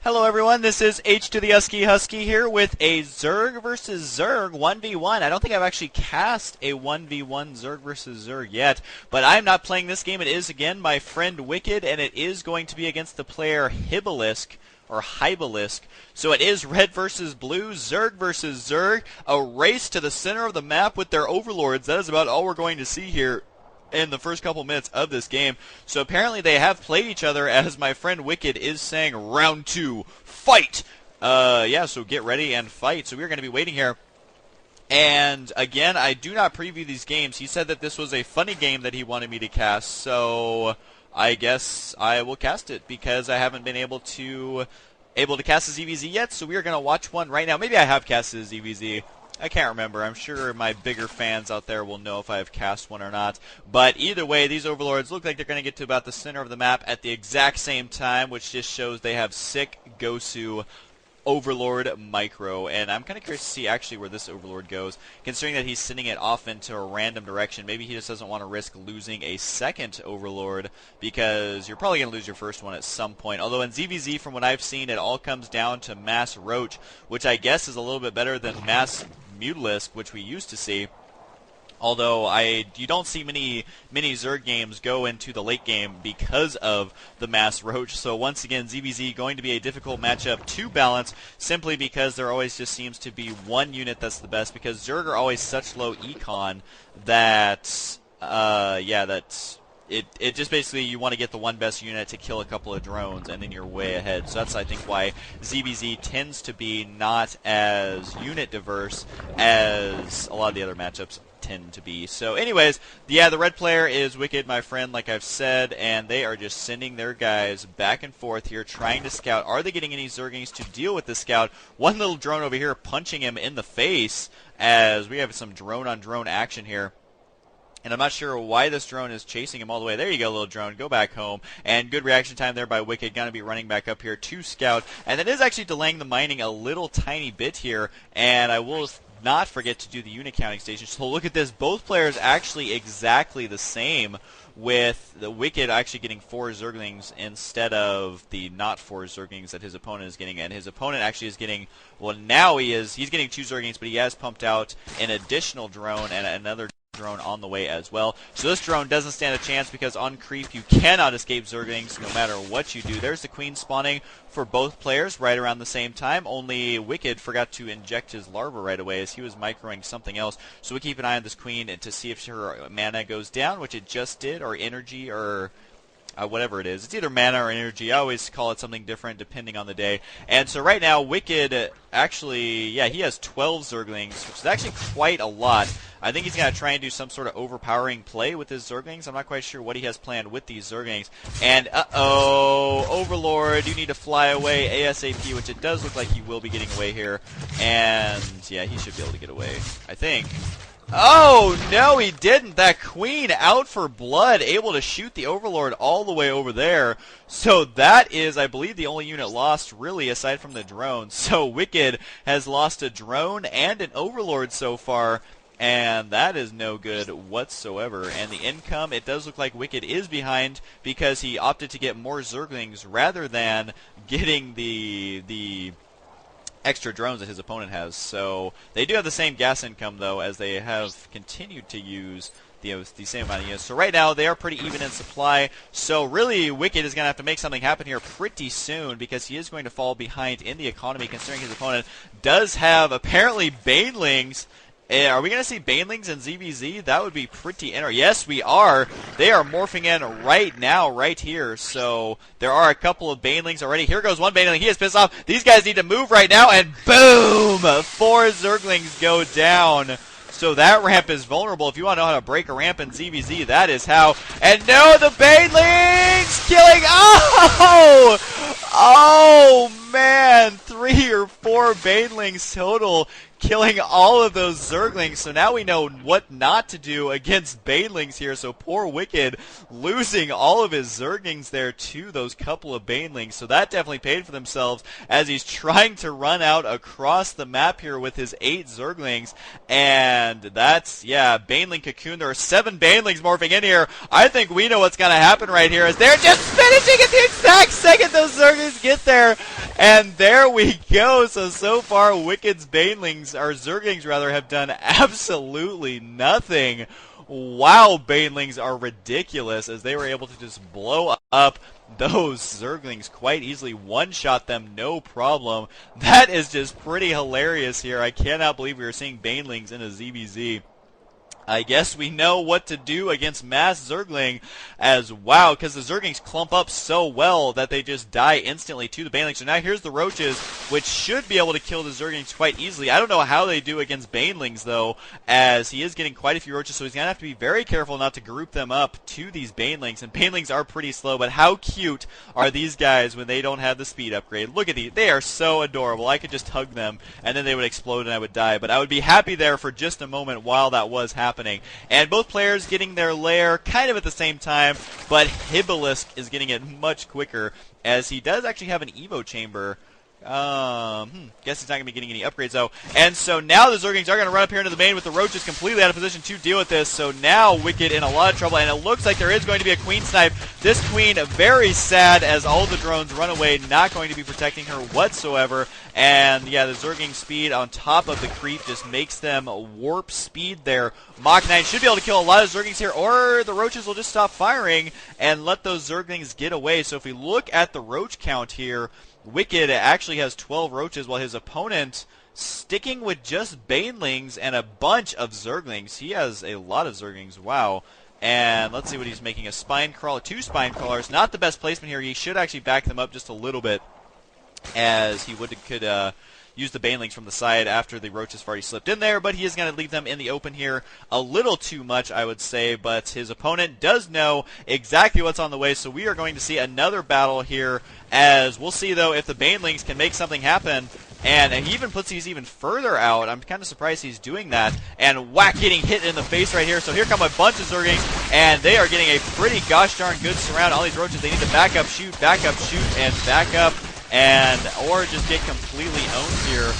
Hello everyone, this is H to the Husky here with a Zerg versus Zerg 1v1. I don't think I've actually cast a 1v1 Zerg versus Zerg yet, but I'm not playing this game. It is, again, my friend Wicked, and it is going to be against the player Hibalisk, or Hybalisk. So it is red versus blue, Zerg versus Zerg, a race to the center of the map with their overlords. That is about all we're going to see here in the first couple minutes of this game. So apparently they have played each other, as my friend Wicked is saying, round two, fight! Yeah, so get ready and fight. So we're going to be waiting here. And again, I do not preview these games. He said that this was a funny game that he wanted me to cast, so I guess I will cast it because I haven't been able to cast the ZvZ yet. So we are going to watch one right now. Maybe I have casted the ZvZ. I can't remember. I'm sure my bigger fans out there will know if I have cast one or not. But either way, these overlords look like they're going to get to about the center of the map at the exact same time, which just shows they have sick Gosu Overlord Micro. And I'm kind of curious to see actually where this Overlord goes, considering that he's sending it off into a random direction. Maybe he just doesn't want to risk losing a second Overlord, because you're probably going to lose your first one at some point. Although in ZvZ, from what I've seen, it all comes down to Mass Roach, which I guess is a little bit better than Mass Mutalisk, which we used to see. Although you don't see many Zerg games go into the late game because of the Mass Roach. So once again, ZvZ going to be a difficult matchup to balance, simply because there always just seems to be one unit that's the best, because Zerg are always such low econ that it just basically, you want to get the one best unit to kill a couple of drones, and then you're way ahead. So that's, I think, why ZvZ tends to be not as unit diverse as a lot of the other matchups tend to be. So anyways, yeah, the red player is Wicked, my friend, like I've said, and they are just sending their guys back and forth here, trying to scout. Are they getting any Zerglings to deal with the scout? One little drone over here punching him in the face, as we have some drone-on-drone action here. And I'm not sure why this drone is chasing him all the way. There you go, little drone. Go back home. And good reaction time there by Wicked. Going to be running back up here to scout. And that is actually delaying the mining a little tiny bit here. And I will not forget to do the unit counting station. So look at this. Both players actually exactly the same, with the Wicked actually getting 4 Zerglings instead of the not 4 Zerglings that his opponent is getting. And his opponent actually is getting, well, now he's getting 2 Zerglings, but he has pumped out an additional drone and another drone on the way as well. So this drone doesn't stand a chance, because on creep you cannot escape Zerglings no matter what you do. There's the queen spawning for both players right around the same time. Only Wicked forgot to inject his larva right away, as he was microing something else. So we keep an eye on this queen to see if her mana goes down, which it just did, or energy, or whatever it is. It's either mana or energy. I always call it something different depending on the day. And so right now, Wicked actually, yeah, he has 12 Zerglings, which is actually quite a lot. I think he's going to try and do some sort of overpowering play with his Zerglings. I'm not quite sure what he has planned with these Zerglings. And, uh-oh, Overlord, you need to fly away ASAP, which it does look like he will be getting away here. And, yeah, he should be able to get away, I think. Oh, no, he didn't. That queen out for blood, able to shoot the Overlord all the way over there. So that is, I believe, the only unit lost, really, aside from the drone. So Wicked has lost a drone and an Overlord so far, and that is no good whatsoever. And the income, it does look like Wicked is behind, because he opted to get more Zerglings rather than getting the extra drones that his opponent has. So they do have the same gas income, though, as they have continued to use the same amount of units. So right now they are pretty even in supply. So really, Wicked is going to have to make something happen here pretty soon, because he is going to fall behind in the economy, considering his opponent does have apparently Banelings. Are we going to see Banelings in ZvZ? That would be pretty interesting. Yes, we are. They are morphing in right now, right here. So there are a couple of Banelings already. Here goes one Baneling. He is pissed off. These guys need to move right now, and boom! 4 Zerglings go down. So that ramp is vulnerable. If you want to know how to break a ramp in ZvZ, that is how. And no, the Banelings killing. Oh! Oh, man. 3 or 4 Banelings total, killing all of those Zerglings. So now we know what not to do against Banelings here. So poor Wicked losing all of his Zerglings there to those couple of Banelings. So that definitely paid for themselves, as he's trying to run out across the map here with his 8 Zerglings. And that's, yeah, Baneling Cocoon. There are 7 Banelings morphing in here. I think we know what's going to happen right here, as they're just finishing at the exact second those Zerglings get there. And there we go. So far, Wicked's Banelings, or Zerglings rather, have done absolutely nothing. Wow, Banelings are ridiculous as they were able to just blow up those Zerglings quite easily, one-shot them, no problem. That is just pretty hilarious here. I cannot believe we are seeing Banelings in a ZvZ. I guess we know what to do against Mass Zergling as wow, because the Zerglings clump up so well that they just die instantly to the Banelings. So now here's the Roaches, which should be able to kill the Zerglings quite easily. I don't know how they do against Banelings, though, as he is getting quite a few Roaches, so he's going to have to be very careful not to group them up to these Banelings. And Banelings are pretty slow, but how cute are these guys when they don't have the speed upgrade? Look at these. They are so adorable. I could just hug them, and then they would explode and I would die. But I would be happy there for just a moment while that was happening. And both players getting their lair kind of at the same time, but Hibalisk is getting it much quicker, as he does actually have an Evo chamber. Guess he's not going to be getting any upgrades, though. And so now the Zerglings are going to run up here into the main with the Roaches completely out of position to deal with this. So now Wicked in a lot of trouble, and it looks like there is going to be a Queen snipe. This Queen very sad as all the drones run away, not going to be protecting her whatsoever. And yeah, the Zergling speed on top of the creep just makes them warp speed there. Mach 9 should be able to kill a lot of Zerglings here, or the Roaches will just stop firing and let those Zerglings get away. So if we look at the Roach count here, Wicked actually has 12 Roaches, while his opponent, sticking with just Banelings and a bunch of Zerglings. He has a lot of Zerglings. Wow. And let's see what he's making. A Spine Crawler, 2 Spine Crawlers. Not the best placement here. He should actually back them up just a little bit, as he could use the Banelings from the side after the Roaches have already slipped in there, but he is going to leave them in the open here a little too much, I would say, but his opponent does know exactly what's on the way, so we are going to see another battle here, as we'll see, though, if the Banelings can make something happen. And he even puts these even further out. I'm kind of surprised he's doing that. And whack, getting hit in the face right here. So here come a bunch of Zerglings, and they are getting a pretty gosh darn good surround. All these Roaches, they need to back up, shoot, and back up, and or just get completely owned here.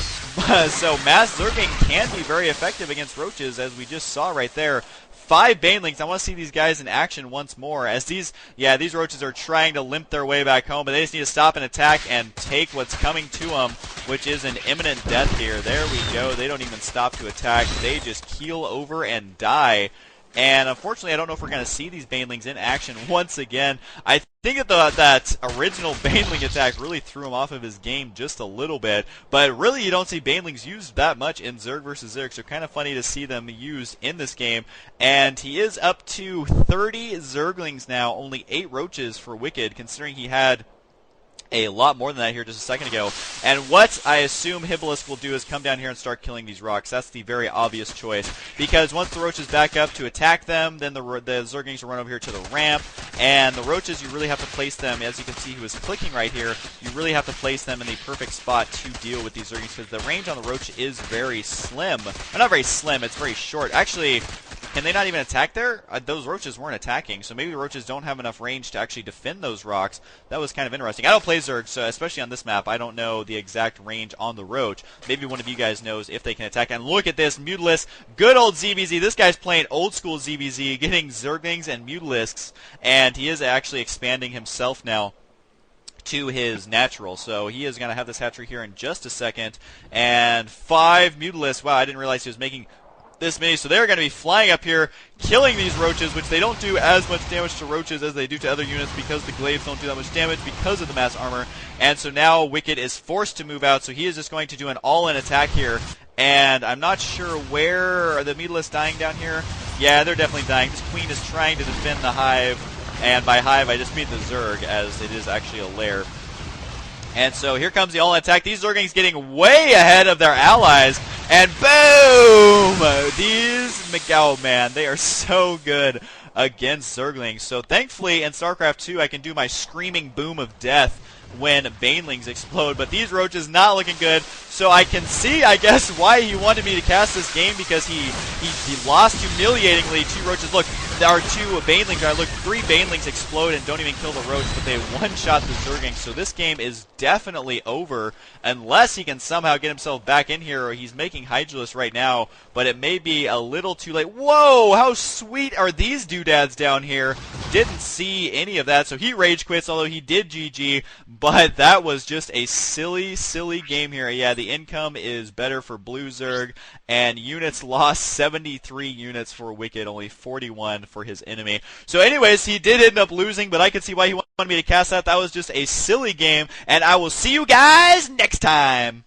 So Mass Zergling can be very effective against Roaches, as we just saw right there. 5 Banelings. I want to see these guys in action once more, as these Roaches are trying to limp their way back home, but they just need to stop and attack and take what's coming to them, which is an imminent death here. There we go. They don't even stop to attack. They just keel over and die. And unfortunately, I don't know if we're going to see these Banelings in action once again. I think that original Baneling attack really threw him off of his game just a little bit. But really, you don't see Banelings used that much in Zerg vs. Zerg, so kind of funny to see them used in this game. And he is up to 30 Zerglings now, only 8 Roaches for Wicked, considering he had a lot more than that here just a second ago. And what I assume Hibalisk will do is come down here and start killing these rocks. That's the very obvious choice, because once the Roaches back up to attack them, then the Zerglings will run over here to the ramp, and the Roaches, you really have to place them, as you can see he was clicking right here, you really have to place them in the perfect spot to deal with these Zerglings, because the range on the Roach is very slim. Well, not very slim, it's very short. Actually, can they not even attack there? Those Roaches weren't attacking, so maybe the Roaches don't have enough range to actually defend those rocks. That was kind of interesting. I don't play Zerg, so especially on this map, I don't know the exact range on the Roach. Maybe one of you guys knows if they can attack. And look at this, Mutalisk, good old ZvZ. This guy's playing old school ZvZ, getting Zerglings and Mutalisks, and he is actually expanding himself now to his natural. So he is going to have this hatchery here in just a second. And 5 Mutalisks. Wow, I didn't realize he was making this many. So they're going to be flying up here, killing these Roaches, which they don't do as much damage to Roaches as they do to other units, because the Glaives don't do that much damage because of the mass armor. And so now Wicked is forced to move out, so he is just going to do an all-in attack here. And I'm not sure where are the Mutalisks dying down here. Yeah, they're definitely dying. This Queen is trying to defend the Hive, and by Hive I just mean the Zerg, as it is actually a lair. And so here comes the all-in attack. These Zerglings getting way ahead of their allies. And boom! These, oh man, they are so good against Zerglings. So thankfully in StarCraft 2 I can do my screaming boom of death when Banelings explode, but these Roaches not looking good. So I can see, I guess, why he wanted me to cast this game, because he lost humiliatingly 2 Roaches. Look, there are 2 Banelings. Look, 3 Banelings explode and don't even kill the Roach, but they one-shot the Zerglings. So this game is definitely over, unless he can somehow get himself back in here, or he's making Hydralisk right now, but it may be a little too late. Whoa, how sweet are these doodads down here? Didn't see any of that, so he rage quits, although he did GG. But that was just a silly, silly game here. Yeah, the income is better for Blue Zerg, and units lost 73 units for Wicked, only 41 for his enemy. So anyways, he did end up losing, but I could see why he wanted me to cast that. That was just a silly game, and I will see you guys next time.